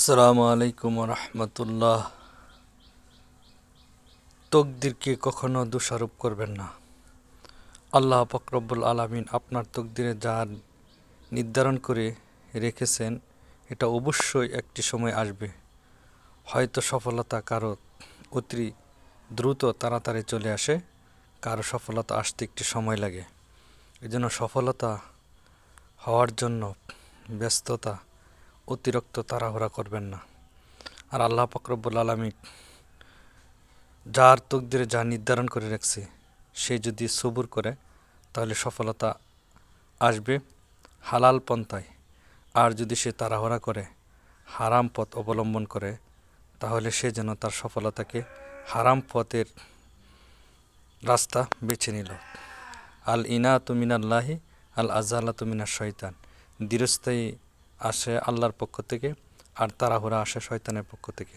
আসসালামু আলাইকুম রহমতুল্লাহ। তকদিরকে কখনো দোষারোপ করবেন না। আল্লাহ পাক রব্বুল আলামিন আপনার তকদিরে যা নির্ধারণ করে রেখেছেন, এটা অবশ্যই একটি সময় আসবে। হয়তো সফলতা কারো অতি দ্রুত তাড়াতাড়ি চলে আসে, কারো সফলতা আসতে একটু সময় লাগে। এজন্য সফলতা হওয়ার জন্য ব্যস্ততা, অতিরিক্ত তাড়াহুড়া করবেন না। আর আল্লাহ পাক রব্বুল আলামিন যার তকদিরে যা নির্ধারণ করে রাখছে, সে যদি সবুর করে তাহলে সফলতা আসবে হালাল পন্থায়। আর যদি সে তাড়াহুড়া করে, হারাম পথ অবলম্বন করে, তাহলে সে যেন তার সফলতাকে হারাম পথের রাস্তা বেছে নিল। আল ইনাতু মিনাল্লাহি আল আজালাতু মিনাশ শয়তান। দৃঢ়স্থায়ী আসে আল্লাহর পক্ষ থেকে, আর তাড়াহুড়া আসে শয়তানের পক্ষ থেকে।